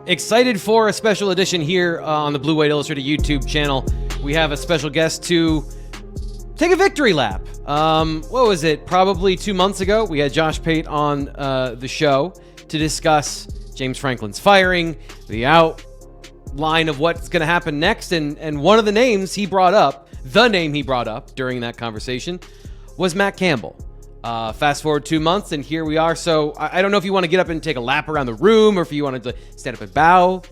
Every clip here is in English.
Excited for a special edition here on the Blue White Illustrated YouTube channel. We have a special guest to take a victory lap. What was it? Probably 2 months ago, we had Josh Pate on the show to discuss James Franklin's firing, the outline of what's going to happen next, and one of the names he brought up, during that conversation, was Matt Campbell. Fast forward 2 months, and here we are. So I don't know if you want to get up and take a lap around the room, or if you wanted to stand up and bow,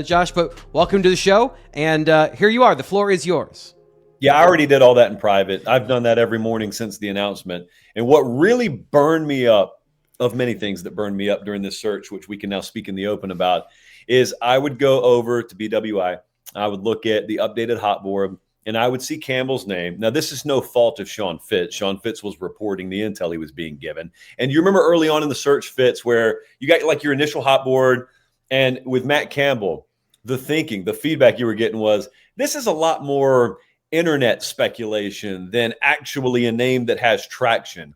Josh, but welcome to the show. And here you are. The floor is yours. Yeah, I already did all that in private. I've done that every morning since the announcement. And what really burned me up, of many things that burned me up during this search, which we can now speak in the open about, is I would go over to BWI. I would look at the updated hot board, and I would see Campbell's name. Now, this is no fault of Sean Fitz. Sean Fitz was reporting the intel he was being given. And you remember early on in the search, Fitz, where you got like your initial hot board, and with Matt Campbell, the feedback you were getting was, this is a lot more internet speculation than actually a name that has traction.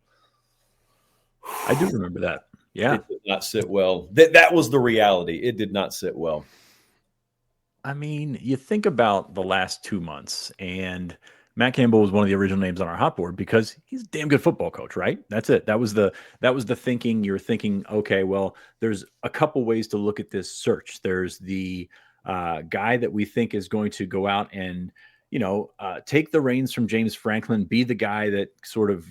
I do remember that. Yeah. It did not sit well. That was the reality. It did not sit well. I mean, you think about the last 2 months, and Matt Campbell was one of the original names on our hot board because he's a damn good football coach, right? That's it. That was the thinking. You're thinking, okay, well, there's a couple ways to look at this search. There's the guy that we think is going to go out and, take the reins from James Franklin, be the guy that sort of,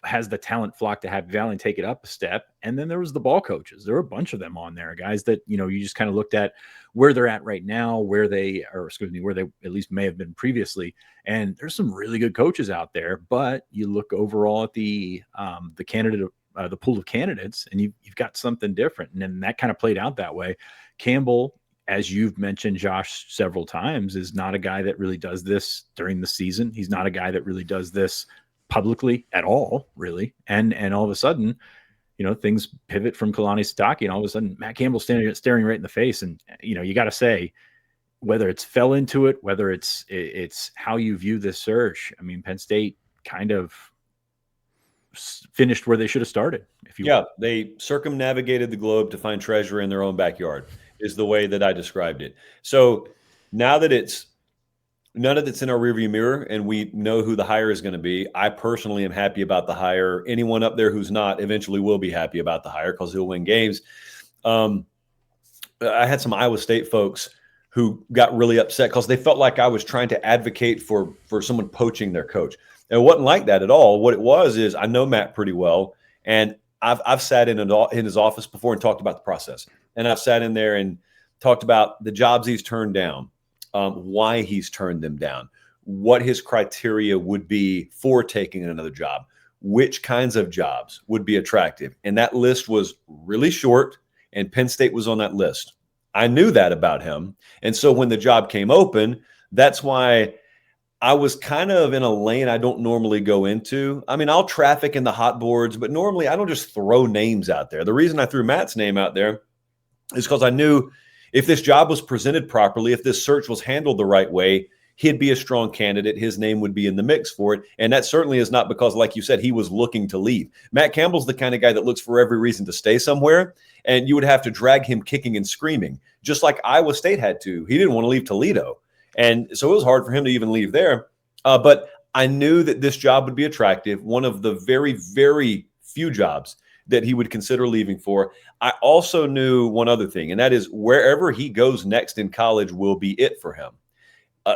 has the talent flock to have Valley take it up a step. And then there was the ball coaches. There were a bunch of them on there, guys that, you just kind of looked at where they're at right now, where they at least may have been previously. And there's some really good coaches out there, but you look overall at the candidate, the pool of candidates, and you've got something different. And then that kind of played out that way. Campbell, as you've mentioned, Josh, several times, is not a guy that really does this during the season. He's not a guy that really does this publicly at all, really. And all of a sudden, things pivot from Kalani Sitake, and all of a sudden Matt Campbell staring right in the face. And, you got to say, whether it's fell into it, whether it's how you view this search. I mean, Penn State kind of finished where they should have started. They circumnavigated the globe to find treasure in their own backyard, is the way that I described it. So now that none of it's in our rearview mirror and we know who the hire is going to be, I personally am happy about the hire. Anyone up there who's not eventually will be happy about the hire because he'll win games. I had some Iowa State folks who got really upset because they felt like I was trying to advocate for someone poaching their coach. And it wasn't like that at all. What it was is, I know Matt pretty well, and I've sat in his office before and talked about the process. And I've sat in there and talked about the jobs he's turned down, why he's turned them down, what his criteria would be for taking another job, which kinds of jobs would be attractive. And that list was really short, and Penn State was on that list. I knew that about him. And so when the job came open, that's why I was kind of in a lane I don't normally go into. I mean, I'll traffic in the hot boards, but normally I don't just throw names out there. The reason I threw Matt's name out there is because I knew if this job was presented properly, if this search was handled the right way, he'd be a strong candidate. His name would be in the mix for it. And that certainly is not because, like you said, he was looking to leave. Matt Campbell's the kind of guy that looks for every reason to stay somewhere, and you would have to drag him kicking and screaming, just like Iowa State had to. He didn't want to leave Toledo. And so it was hard for him to even leave there. But I knew that this job would be attractive, one of the very, very few jobs that he would consider leaving for. I also knew one other thing, and that is wherever he goes next in college will be it for him,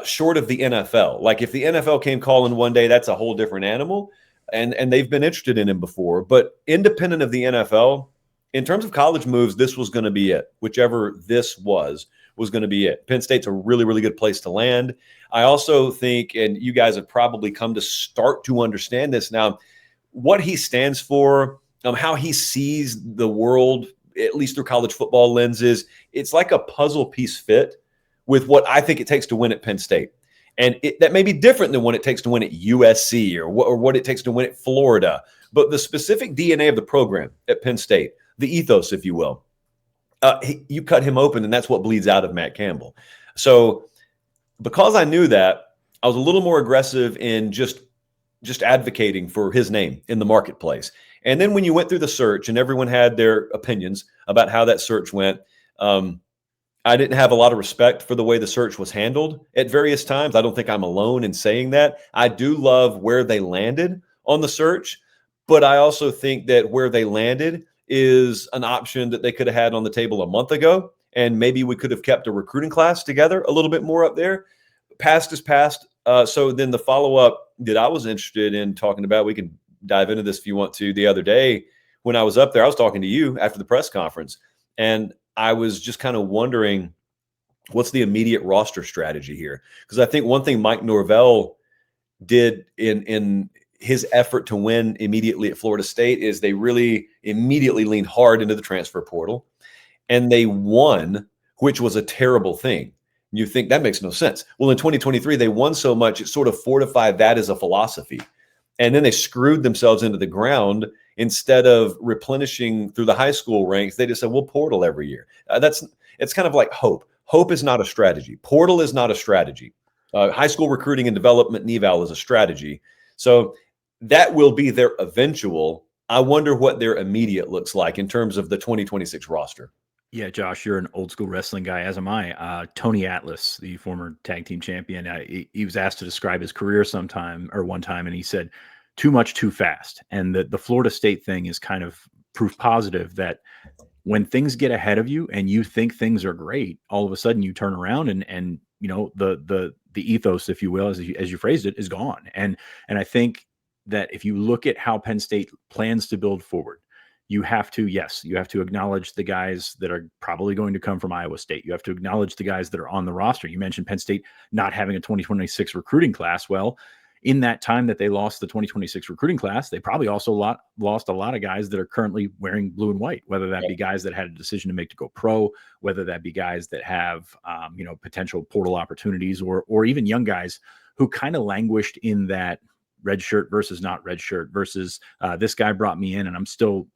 short of the NFL. Like if the NFL came calling one day, that's a whole different animal, and they've been interested in him before. But independent of the NFL, in terms of college moves, this was going to be it. Whichever this was going to be it. Penn State's a really, really good place to land. I also think, and you guys have probably come to start to understand this now, what he stands for, how he sees the world, at least through college football lenses, it's like a puzzle piece fit with what I think it takes to win at Penn State. And that may be different than what it takes to win at USC or what it takes to win at Florida. But the specific DNA of the program at Penn State, the ethos, if you will, you cut him open, and that's what bleeds out of Matt Campbell. So because I knew that, I was a little more aggressive in just advocating for his name in the marketplace. And then when you went through the search and everyone had their opinions about how that search went, I didn't have a lot of respect for the way the search was handled at various times. I don't think I'm alone in saying that. I do love where they landed on the search, but I also think that where they landed is an option that they could have had on the table a month ago. And maybe we could have kept a recruiting class together a little bit more up there. Past is past. So then the follow-up that I was interested in talking about, we can dive into this if you want to. The other day when I was up there, I was talking to you after the press conference, and I was just kind of wondering what's the immediate roster strategy here? Because I think one thing Mike Norvell did in his effort to win immediately at Florida State is they really immediately leaned hard into the transfer portal, and they won, which was a terrible thing. You think that makes no sense. Well, in 2023, they won so much, it sort of fortified that as a philosophy. And then they screwed themselves into the ground. Instead of replenishing through the high school ranks, they just said, we'll portal every year. It's kind of like hope. Hope is not a strategy. Portal is not a strategy. High school recruiting and development and eval is a strategy. So that will be their eventual. I wonder what their immediate looks like in terms of the 2026 roster. Yeah, Josh, you're an old school wrestling guy, as am I. Tony Atlas, the former tag team champion, he was asked to describe his career one time, and he said, too much, too fast. And the Florida State thing is kind of proof positive that when things get ahead of you and you think things are great, all of a sudden you turn around and you know, the ethos, if you will, as you phrased it, is gone. And I think that if you look at how Penn State plans to build forward, you have to acknowledge the guys that are probably going to come from Iowa State. You have to acknowledge the guys that are on the roster. You mentioned Penn State not having a 2026 recruiting class. Well, in that time that they lost the 2026 recruiting class, they probably also lost a lot of guys that are currently wearing blue and white, whether that be guys that had a decision to make to go pro, whether that be guys that have, potential portal opportunities, or even young guys who kind of languished in that red shirt versus not red shirt versus this guy brought me in and I'm still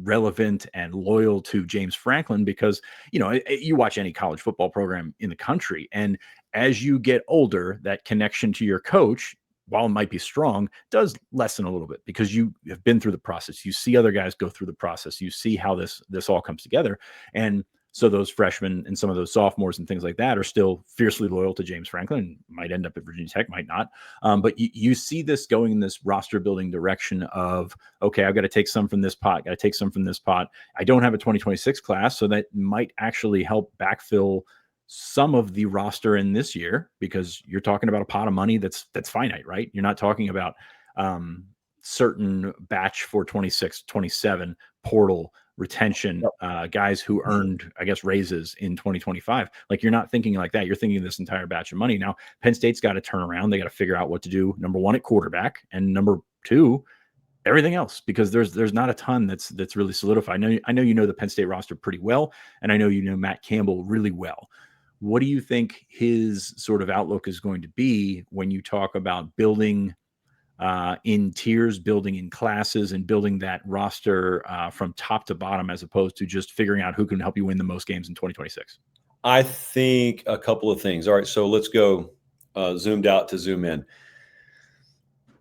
relevant and loyal to James Franklin, because, you watch any college football program in the country, and as you get older, that connection to your coach, while it might be strong, does lessen a little bit because you have been through the process. You see other guys go through the process. You see how this all comes together. And so those freshmen and some of those sophomores and things like that are still fiercely loyal to James Franklin, might end up at Virginia Tech, might not. But you see this going in this roster building direction of, okay, I've got to take some from this pot, got to take some from this pot. I don't have a 2026 class, so that might actually help backfill some of the roster in this year, because you're talking about a pot of money that's finite, right? You're not talking about certain batch for 26, 27 portal retention, guys who earned, I guess, raises in 2025. Like, you're not thinking like that. You're thinking this entire batch of money. Now, Penn State's got to turn around. They got to figure out what to do. Number one, at quarterback, and number two, everything else, because there's not a ton that's really solidified. I know you know the Penn State roster pretty well, and I know you know Matt Campbell really well. What do you think his sort of outlook is going to be when you talk about building in tiers, building in classes, and building that roster from top to bottom, as opposed to just figuring out who can help you win the most games in 2026? I think a couple of things. All right, so let's go zoomed out to zoom in.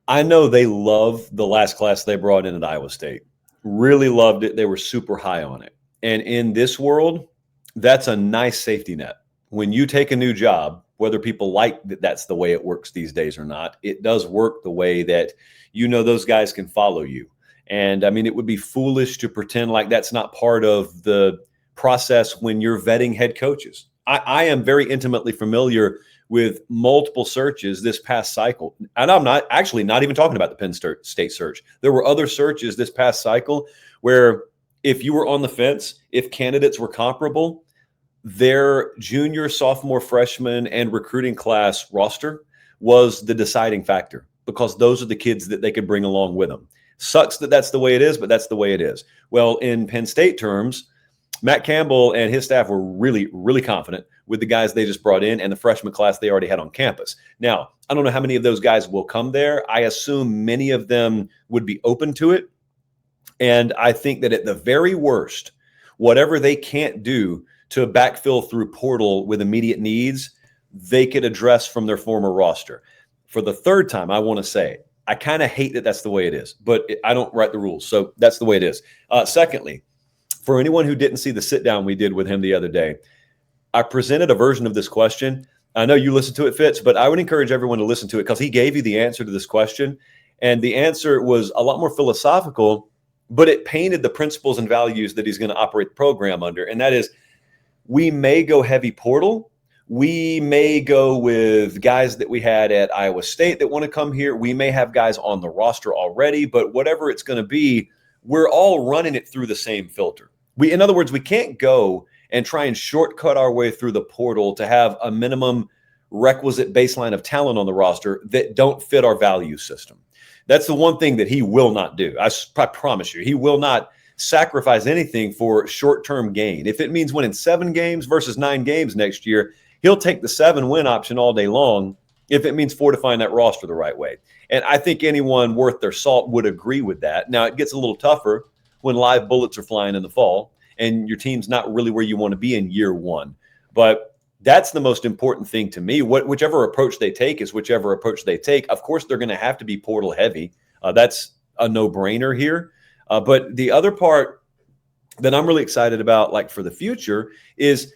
I know they love the last class they brought in at Iowa State. Really loved it. They were super high on it. And in this world, that's a nice safety net. When you take a new job, whether people like that that's the way it works these days or not, it does work the way that those guys can follow you. And I mean, it would be foolish to pretend like that's not part of the process when you're vetting head coaches. I am very intimately familiar with multiple searches this past cycle. And I'm not even talking about the Penn State search. There were other searches this past cycle where if you were on the fence, if candidates were comparable, their junior, sophomore, freshman, and recruiting class roster was the deciding factor, because those are the kids that they could bring along with them. Sucks that that's the way it is, but that's the way it is. Well, in Penn State terms, Matt Campbell and his staff were really, really confident with the guys they just brought in and the freshman class they already had on campus. Now, I don't know how many of those guys will come there. I assume many of them would be open to it. And I think that at the very worst, whatever they can't do to backfill through portal with immediate needs, they could address from their former roster. For the third time, I want to say, I kind of hate that that's the way it is, but I don't write the rules. So that's the way it is. Secondly, for anyone who didn't see the sit down we did with him the other day, I presented a version of this question. I know you listened to it, Fitz, but I would encourage everyone to listen to it because he gave you the answer to this question. And the answer was a lot more philosophical, but it painted the principles and values that he's going to operate the program under. And that is, we may go heavy portal. We may go with guys that we had at Iowa State that want to come here. We may have guys on the roster already, but whatever it's going to be, we're all running it through the same filter. In other words, we can't go and try and shortcut our way through the portal to have a minimum requisite baseline of talent on the roster that don't fit our value system. That's the one thing that he will not do. I promise you, he will not sacrifice anything for short-term gain. If it means winning 7 games versus 9 games next year, he'll take the 7-win option all day long if it means fortifying that roster the right way. And I think anyone worth their salt would agree with that. Now, it gets a little tougher when live bullets are flying in the fall and your team's not really where you want to be in year one. But that's the most important thing to me. Whichever approach they take is whichever approach they take. Of course, they're going to have to be portal heavy. That's a no-brainer here. But the other part that I'm really excited about, like for the future, is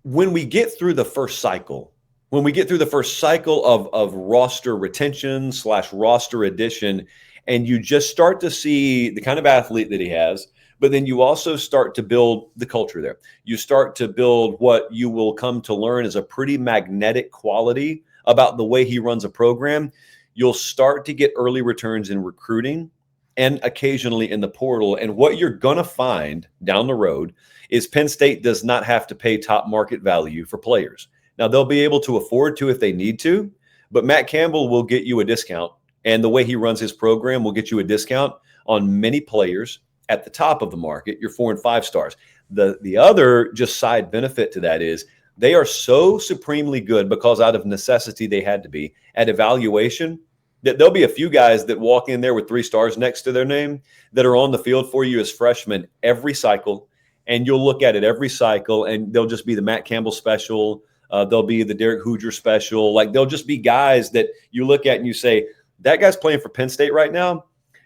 when we get through the first cycle, of roster retention / roster addition, and you just start to see the kind of athlete that he has, but then you also start to build the culture there. You start to build what you will come to learn is a pretty magnetic quality about the way he runs a program. You'll start to get early returns in recruiting and occasionally in the portal. And what you're going to find down the road is Penn State does not have to pay top market value for players. Now, they'll be able to afford to if they need to, but Matt Campbell will get you a discount. And the way he runs his program will get you a discount on many players at the top of the market, your 4 and 5 stars. The other just side benefit to that is they are so supremely good because out of necessity they had to be at evaluation that there'll be a few guys that walk in there with 3 stars next to their name that are on the field for you as freshmen every cycle. And you'll look at it every cycle and they'll just be the Matt Campbell special. They'll be the Derek Hooger special. Like they'll just be guys that you look at and you say, that guy's playing for Penn State right now,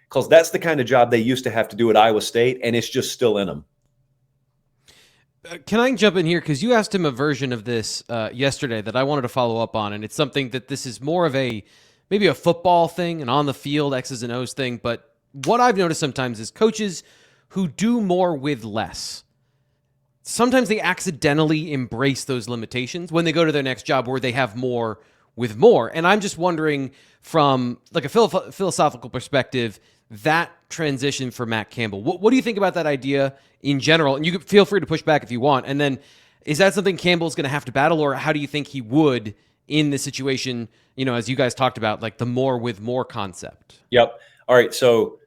because that's the kind of job they used to have to do at Iowa State, and it's just still in them. Can I jump in here? Because you asked him a version of this yesterday that I wanted to follow up on, and it's something that this is more of maybe a football thing, an on-the-field X's and O's thing, but what I've noticed sometimes is coaches who do more with less, sometimes they accidentally embrace those limitations when they go to their next job where they have more with more. And I'm just wondering from like a philosophical perspective, that transition for Matt Campbell, what do you think about that idea in general? And you can feel free to push back if you want. And then is that something Campbell's going to have to battle, or how do you think he would in this situation, as you guys talked about, like the more with more concept? Yep. All right. So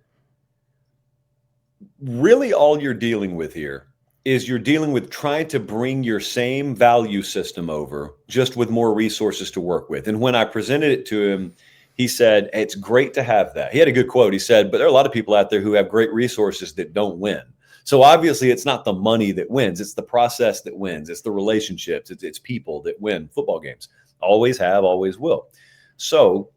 really all you're dealing with here is you're dealing with trying to bring your same value system over just with more resources to work with. And when I presented it to him, he said, it's great to have that. He had a good quote. He said, but there are a lot of people out there who have great resources that don't win. So obviously it's not the money that wins. It's the process that wins. It's the relationships. It's people that win football games. Always have, always will. So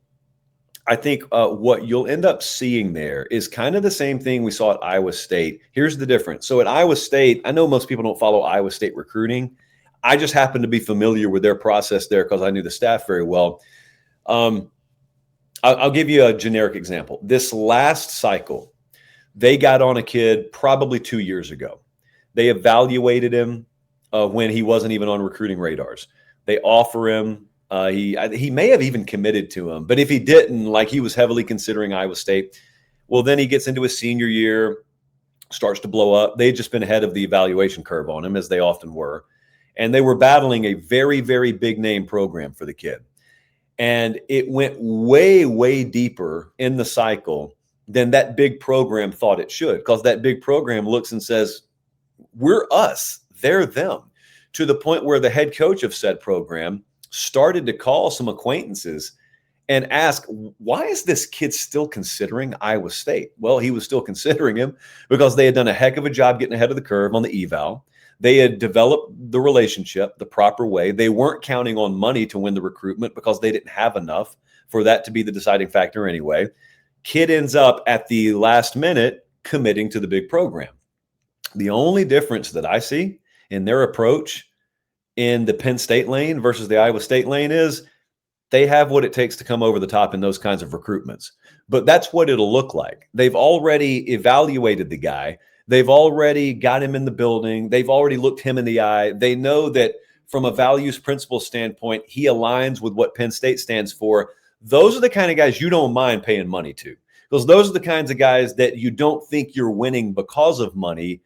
I think what you'll end up seeing there is kind of the same thing we saw at Iowa State. Here's the difference. So at Iowa State, I know most people don't follow Iowa State recruiting. I just happen to be familiar with their process there because I knew the staff very well. I'll give you a generic example. This last cycle, they got on a kid probably 2 years ago. They evaluated him when he wasn't even on recruiting radars. They offer him. He may have even committed to him, but if he didn't, like he was heavily considering Iowa State, well, then he gets into his senior year, starts to blow up. They'd just been ahead of the evaluation curve on him, as they often were. And they were battling a very, very big name program for the kid. And it went way, way deeper in the cycle than that big program thought it should, because that big program looks and says, we're us, they're them, to the point where the head coach of said program started to call some acquaintances and ask, why is this kid still considering Iowa State? Well, he was still considering him because they had done a heck of a job getting ahead of the curve on the eval. They had developed the relationship the proper way. They weren't counting on money to win the recruitment because they didn't have enough for that to be the deciding factor anyway. Kid ends up at the last minute committing to the big program. The only difference that I see in their approach in the Penn State lane versus the Iowa State lane is they have what it takes to come over the top in those kinds of recruitments. But that's what it'll look like. They've already evaluated the guy. They've already got him in the building. They've already looked him in the eye. They know that from a values principle standpoint, he aligns with what Penn State stands for. Those are the kind of guys you don't mind paying money to, because those are the kinds of guys that you don't think you're winning because of money.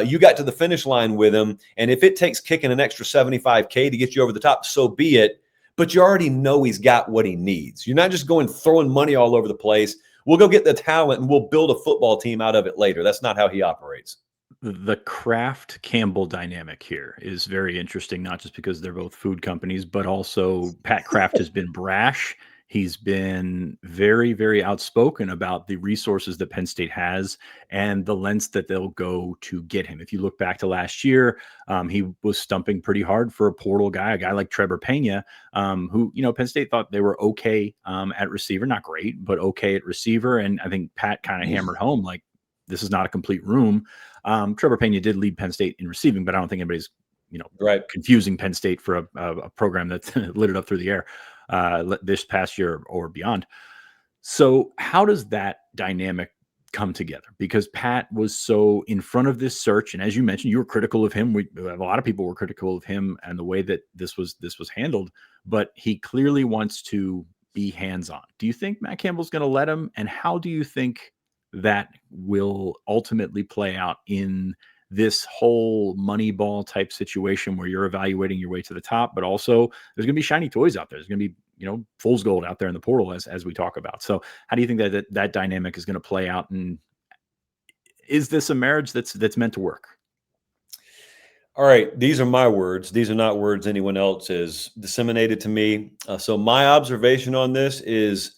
You got to the finish line with him, and if it takes kicking an extra $75K to get you over the top, so be it. But you already know he's got what he needs. You're not just going throwing money all over the place. We'll go get the talent and we'll build a football team out of it later. That's not how he operates. The Kraft Campbell dynamic here is very interesting, not just because they're both food companies, but also Pat Kraft has been brash. He's been very, very outspoken about the resources that Penn State has and the lengths that they'll go to get him. If you look back to last year, he was stumping pretty hard for a portal guy, a guy like Trevor Pena, who, Penn State thought they were okay at receiver, not great, but okay at receiver. And I think Pat kind of hammered home, like, this is not a complete room. Trevor Pena did lead Penn State in receiving, but I don't think anybody's, confusing Penn State for a program that lit it up through the air this past year or beyond. So how does that dynamic come together? Because Pat was so in front of this search, and as you mentioned, you were critical of him. A lot of people were critical of him and the way that this was handled, but he clearly wants to be hands-on. Do you think Matt Campbell's going to let him? And how do you think that will ultimately play out in this whole Moneyball type situation where you're evaluating your way to the top, but also there's going to be shiny toys out there. There's going to be, fool's gold out there in the portal as we talk about. So how do you think that dynamic is going to play out? And is this a marriage that's meant to work? All right. These are my words. These are not words anyone else has disseminated to me. So my observation on this is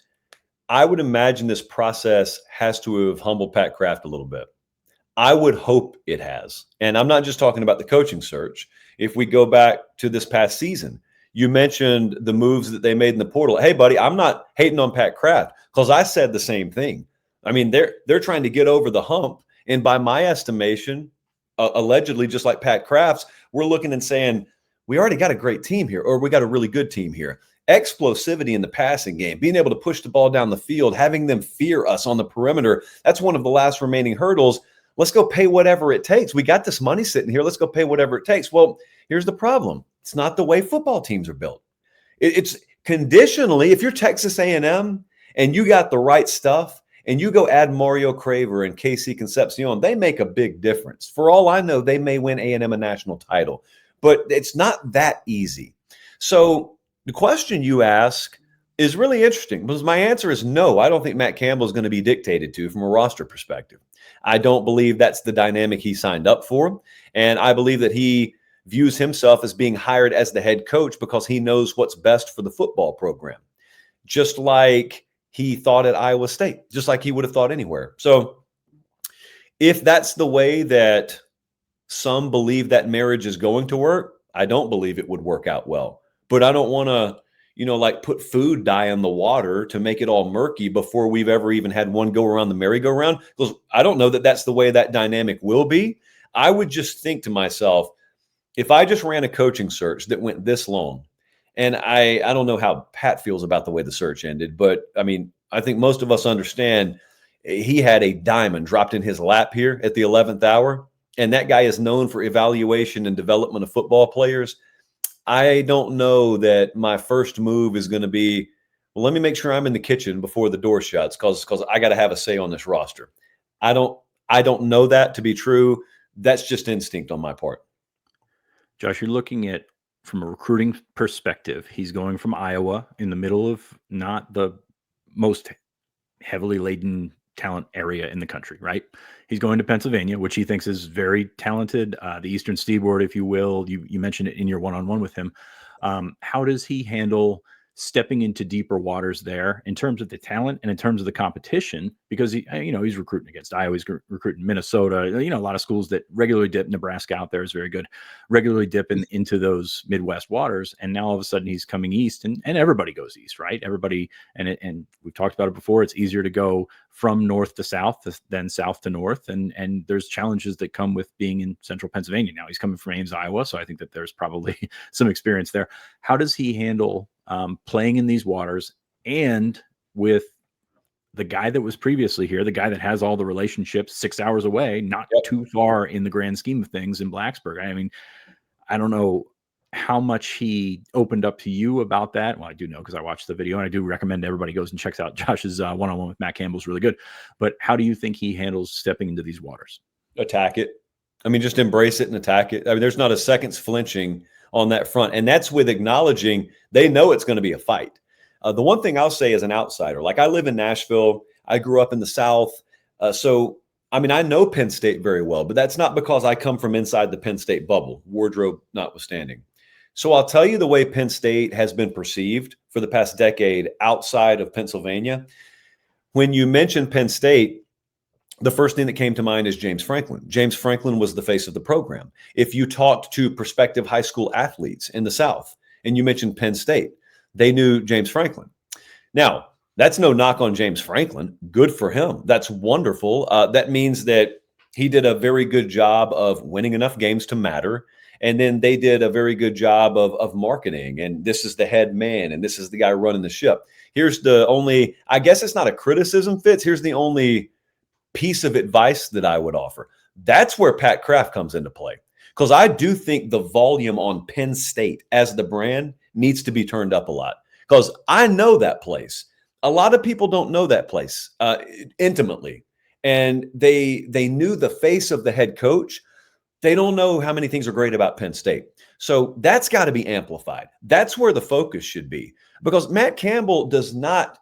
I would imagine this process has to have humbled Pat Kraft a little bit. I would hope it has. And I'm not just talking about the coaching search. If we go back to this past season, you mentioned the moves that they made in the portal. Hey, buddy, I'm not hating on Pat Kraft because I said the same thing. I mean, they're trying to get over the hump. And by my estimation, allegedly, just like Pat Kraft's, we're looking and saying, we already got a great team here, or we got a really good team here. Explosivity in the passing game, being able to push the ball down the field, having them fear us on the perimeter. That's one of the last remaining hurdles. Let's go pay whatever it takes. We got this money sitting here. Let's go pay whatever it takes. Well, here's the problem. It's not the way football teams are built. It's conditionally, if you're Texas A&M and you got the right stuff and you go add Mario Craver and KC Concepcion, they make a big difference. For all I know, they may win A&M a national title, but it's not that easy. So the question you ask is really interesting because my answer is no. I don't think Matt Campbell is going to be dictated to from a roster perspective. I don't believe that's the dynamic he signed up for. And I believe that he views himself as being hired as the head coach because he knows what's best for the football program. Just like he thought at Iowa State, just like he would have thought anywhere. So if that's the way that some believe that marriage is going to work, I don't believe it would work out well. But I don't want to, put food dye in the water to make it all murky before we've ever even had one go around the merry-go-round. Because I don't know that that's the way that dynamic will be. I would just think to myself, if I just ran a coaching search that went this long, and I don't know how Pat feels about the way the search ended, but I mean, I think most of us understand he had a diamond dropped in his lap here at the 11th hour, and that guy is known for evaluation and development of football players. I don't know that my first move is going to be, well, let me make sure I'm in the kitchen before the door shuts because I got to have a say on this roster. I don't know that to be true. That's just instinct on my part. Josh, you're looking at from a recruiting perspective, he's going from Iowa in the middle of not the most heavily laden talent area in the country, right? He's going to Pennsylvania, which he thinks is very talented, the Eastern Seaboard, if you will. You mentioned it in your one-on-one with him. How does he handle stepping into deeper waters there in terms of the talent and in terms of the competition, because he's recruiting against Iowa, he's recruiting Minnesota, a lot of schools that regularly dip. Nebraska out there is very good, regularly dip into those Midwest waters. And now all of a sudden he's coming east, and everybody goes east, right? Everybody, and we've talked about it before. It's easier to go from north to south than south to north. And there's challenges that come with being in central Pennsylvania. Now he's coming from Ames, Iowa. So I think that there's probably some experience there. How does he handle playing in these waters, and with the guy that was previously here, the guy that has all the relationships 6 hours away, not too far in the grand scheme of things in Blacksburg? I mean, I don't know how much he opened up to you about that. Well, I do know because I watched the video, and I do recommend everybody goes and checks out Josh's one-on-one with Matt Campbell. Is really good. But how do you think he handles stepping into these waters? Attack it. I mean, just embrace it and attack it. I mean, there's not a second's flinching on that front. And that's with acknowledging they know it's going to be a fight. The one thing I'll say as an outsider, like I live in Nashville, I grew up in the South. So, I mean, I know Penn State very well, but that's not because I come from inside the Penn State bubble, wardrobe notwithstanding. So I'll tell you the way Penn State has been perceived for the past decade outside of Pennsylvania. When you mention Penn State, the first thing that came to mind is James Franklin. James Franklin was the face of the program. If you talked to prospective high school athletes in the South and you mentioned Penn State, they knew James Franklin. Now, that's no knock on James Franklin. Good for him. That's wonderful. That means that he did a very good job of winning enough games to matter. And then they did a very good job of marketing. And this is the head man, and this is the guy running the ship. Here's the only, I guess it's not a criticism, Fitz. Here's the only piece of advice that I would offer. That's where Pat Kraft comes into play. Because I do think the volume on Penn State as the brand needs to be turned up a lot. Because I know that place. A lot of people don't know that place intimately. And they knew the face of the head coach. They don't know how many things are great about Penn State. So that's got to be amplified. That's where the focus should be. Because Matt Campbell does not,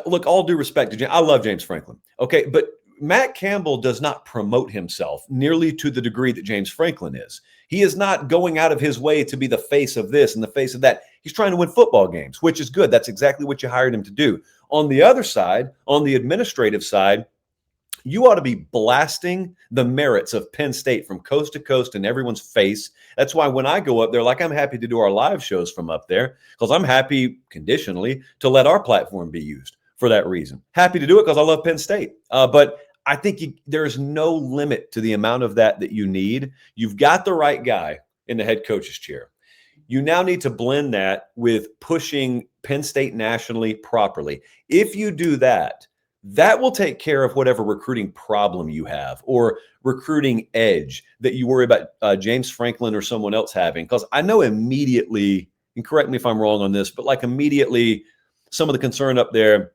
look, all due respect to James, I love James Franklin. Okay, but Matt Campbell does not promote himself nearly to the degree that James Franklin is. He is not going out of his way to be the face of this and the face of that. He's trying to win football games, which is good. That's exactly what you hired him to do. On the other side, on the administrative side, you ought to be blasting the merits of Penn State from coast to coast in everyone's face. That's why when I go up there, like I'm happy to do our live shows from up there because I'm happy conditionally to let our platform be used for that reason. Happy to do it because I love Penn State. But I think there's no limit to the amount of that you need. You've got the right guy in the head coach's chair. You now need to blend that with pushing Penn State nationally properly. If you do that, that will take care of whatever recruiting problem you have or recruiting edge that you worry about James Franklin or someone else having. Because I know immediately, and correct me if I'm wrong on this, but like immediately some of the concern up there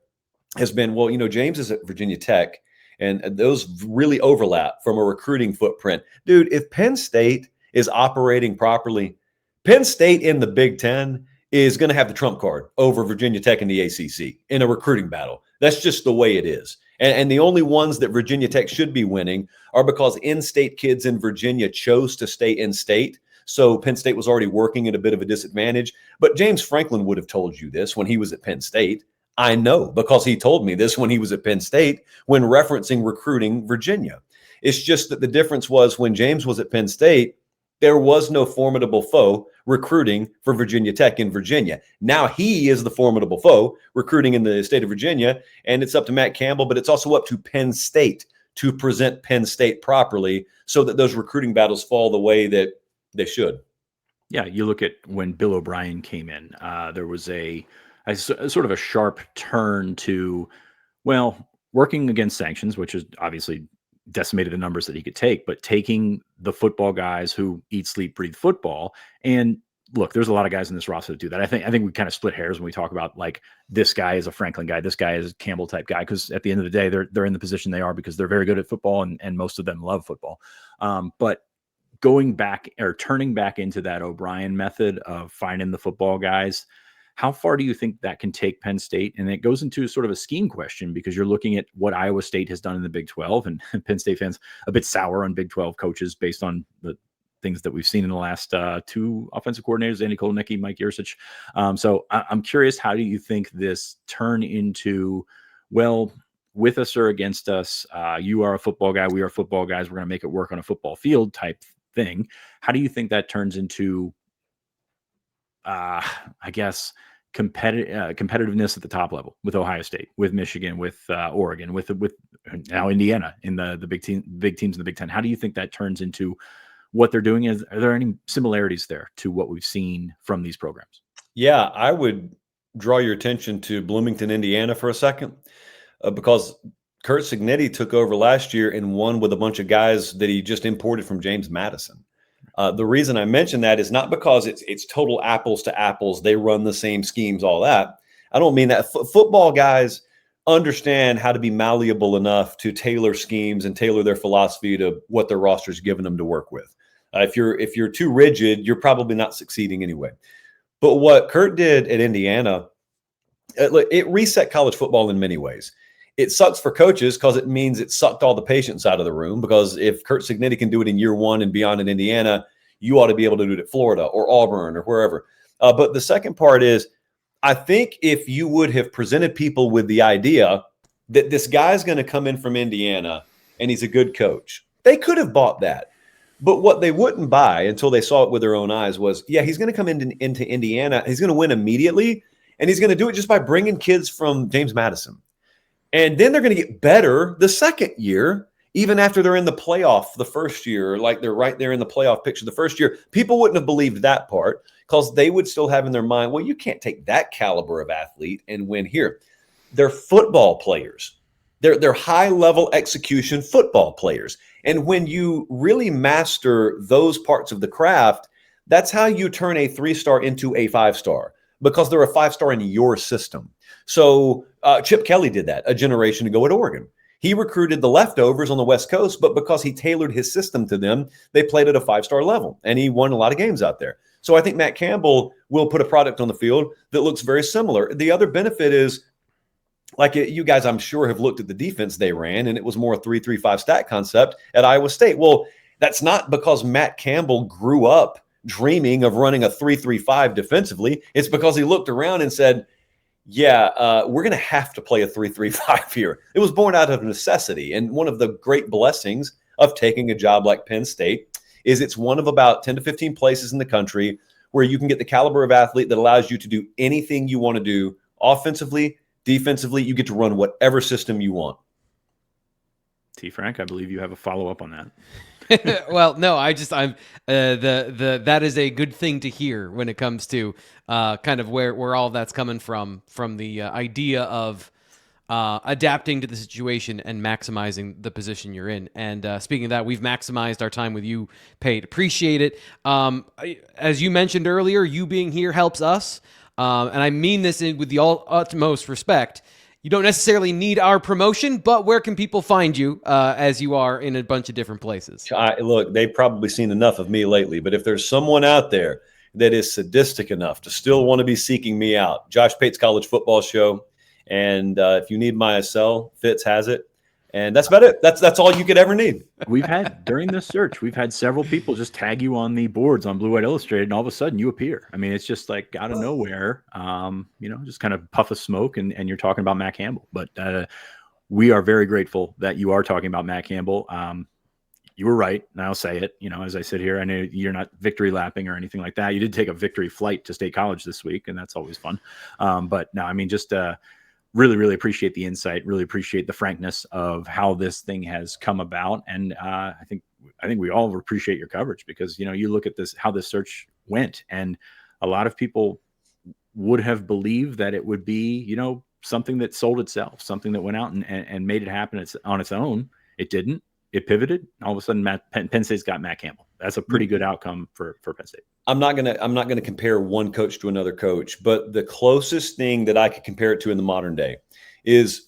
has been, well, James is at Virginia Tech, and those really overlap from a recruiting footprint. Dude, if Penn State is operating properly, Penn State in the Big Ten is going to have the trump card over Virginia Tech and the ACC in a recruiting battle. That's just the way it is. And the only ones that Virginia Tech should be winning are because in-state kids in Virginia chose to stay in-state. So Penn State was already working at a bit of a disadvantage. But James Franklin would have told you this when he was at Penn State. I know because he told me this when he was at Penn State when referencing recruiting Virginia. It's just that the difference was when James was at Penn State, there was no formidable foe recruiting for Virginia Tech in Virginia. Now he is the formidable foe recruiting in the state of Virginia, and it's up to Matt Campbell, but it's also up to Penn State to present Penn State properly so that those recruiting battles fall the way that they should. Yeah, you look at when Bill O'Brien came in, there was a sort of a sharp turn to, well, working against sanctions, which is obviously decimated the numbers that he could take, but taking the football guys who eat, sleep, breathe football. And look, there's a lot of guys in this roster that do that. I think we kind of split hairs when we talk about like this guy is a Franklin guy, this guy is a Campbell type guy, because at the end of the day, they're in the position they are because they're very good at football and most of them love football. But going back or turning back into that O'Brien method of finding the football guys, how far do you think that can take Penn State? And it goes into sort of a scheme question because you're looking at what Iowa State has done in the Big 12, and Penn State fans a bit sour on Big 12 coaches based on the things that we've seen in the last two offensive coordinators, Andy Kolnicki, Mike Yurcich. So I'm curious, how do you think this turn into, well, with us or against us, you are a football guy, we are football guys, we're going to make it work on a football field type thing. How do you think that turns into, I guess, competitiveness at the top level with Ohio State, with Michigan, with Oregon, with now Indiana in the big teams in the Big Ten? How do you think that turns into what they're doing? Are there any similarities there to what we've seen from these programs? Yeah, I would draw your attention to Bloomington, Indiana for a second, because Curt Cignetti took over last year and won with a bunch of guys that he just imported from James Madison. The reason I mention that is not because it's total apples to apples. They run the same schemes, all that. I don't mean that. Football guys understand how to be malleable enough to tailor schemes and tailor their philosophy to what their roster's given them to work with. If you're too rigid, you're probably not succeeding anyway. But what Curt did at Indiana, it reset college football in many ways. It sucks for coaches because it means it sucked all the patience out of the room, because if Curt Cignetti can do it in year one and beyond in Indiana, you ought to be able to do it at Florida or Auburn or wherever. But the second part is, I think if you would have presented people with the idea that this guy's going to come in from Indiana and he's a good coach, they could have bought that. But what they wouldn't buy until they saw it with their own eyes was, yeah, he's going to come into Indiana, he's going to win immediately, and he's going to do it just by bringing kids from James Madison. And then they're going to get better the second year, even after they're in the playoff the first year, like they're right there in the playoff picture the first year. People wouldn't have believed that part, because they would still have in their mind, well, you can't take that caliber of athlete and win here. They're football players. They're high-level execution football players. And when you really master those parts of the craft, that's how you turn a 3-star into a 5-star, because they're a 5-star in your system. So Chip Kelly did that a generation ago at Oregon. He recruited the leftovers on the West Coast, but because he tailored his system to them, they played at a 5-star level, and he won a lot of games out there. So I think Matt Campbell will put a product on the field that looks very similar. The other benefit is, like, you guys, I'm sure, have looked at the defense they ran, and it was more a 3-3-5 stack concept at Iowa State. Well, that's not because Matt Campbell grew up dreaming of running a 3-3-5 defensively. It's because he looked around and said, yeah, we're going to have to play a 3-3-5 here. It was born out of necessity. And one of the great blessings of taking a job like Penn State is it's one of about 10 to 15 places in the country where you can get the caliber of athlete that allows you to do anything you want to do offensively, defensively. You get to run whatever system you want. T. Frank, I believe you have a follow-up on that. Well, no, I'm that is a good thing to hear when it comes to kind of where all that's coming from the idea of adapting to the situation and maximizing the position you're in. And speaking of that, we've maximized our time with you, Pate. Appreciate it. As you mentioned earlier, you being here helps us, and I mean this with the utmost respect. You don't necessarily need our promotion, but where can people find you as you are in a bunch of different places? Look, they've probably seen enough of me lately, but if there's someone out there that is sadistic enough to still want to be seeking me out, Josh Pate's College Football Show. And if you need my cell, Fitz has it. And that's about it. That's all you could ever need. We've had, during this search, we've had several people just tag you on the boards on Blue White Illustrated, and all of a sudden you appear. I mean, it's just like out of nowhere, just kind of puff of smoke, and you're talking about Matt Campbell. But we are very grateful that you are talking about Matt Campbell. You were right, and I'll say it. As I sit here, I know you're not victory lapping or anything like that. You did take a victory flight to State College this week, and that's always fun. But no, I mean, just really, really appreciate the insight. Really appreciate the frankness of how this thing has come about, and I think we all appreciate your coverage, because you look at this, how this search went, and a lot of people would have believed that it would be something that sold itself, something that went out and made it happen on its own. It didn't. It pivoted. All of a sudden, Penn State's got Matt Campbell. That's a pretty good outcome for Penn State. I'm not gonna compare one coach to another coach, but the closest thing that I could compare it to in the modern day is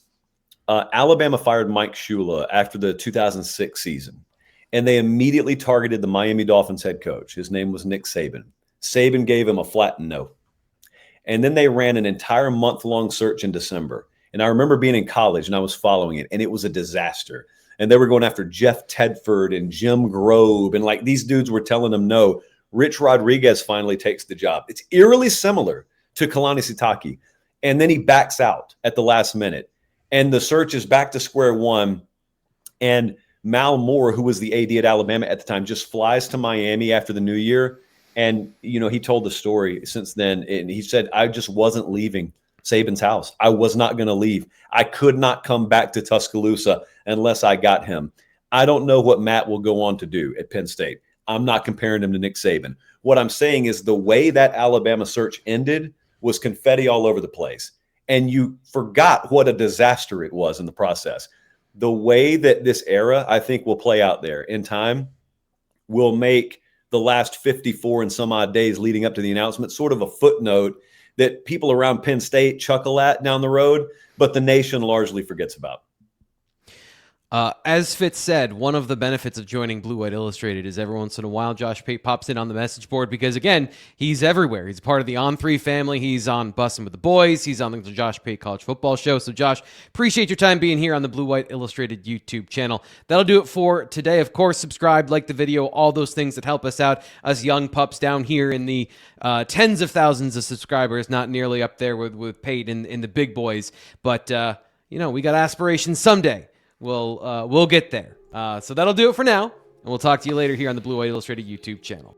Alabama fired Mike Shula after the 2006 season, and they immediately targeted the Miami Dolphins head coach. His name was Nick Saban. Saban gave him a flat no, and then they ran an entire month-long search in December. And I remember being in college and I was following it, and it was a disaster. and they were going after Jeff Tedford and Jim Grobe. And like these dudes were telling them no. Rich Rodriguez finally takes the job. It's eerily similar to Kalani Sitake. And then he backs out at the last minute. And the search is back to square one. And Mal Moore, who was the AD at Alabama at the time, just flies to Miami after the new year. And, you know, he told the story since then. And he said, I just wasn't leaving Saban's house. I was not going to leave. I could not come back to Tuscaloosa unless I got him. I don't know what Matt will go on to do at Penn State. I'm not comparing him to Nick Saban. What I'm saying is the way that Alabama search ended was confetti all over the place. And you forgot what a disaster it was in the process. The way that this era, I think, will play out there in time will make the last 54 and some odd days leading up to the announcement sort of a footnote that people around Penn State chuckle at down the road, but the nation largely forgets about. As Fitz said, one of the benefits of joining Blue White Illustrated is every once in a while Josh Pate pops in on the message board because, again, he's everywhere. He's part of the On3 family. He's on Bussin' with the Boys. He's on the Josh Pate College Football Show. So, Josh, appreciate your time being here on the Blue White Illustrated YouTube channel. That'll do it for today. Of course, subscribe, like the video, all those things that help us out, us young pups down here in the tens of thousands of subscribers, not nearly up there with Pate in the big boys. But, you know, we got aspirations someday. We'll get there. So that'll do it for now, and we'll talk to you later here on the Blue White Illustrated YouTube channel.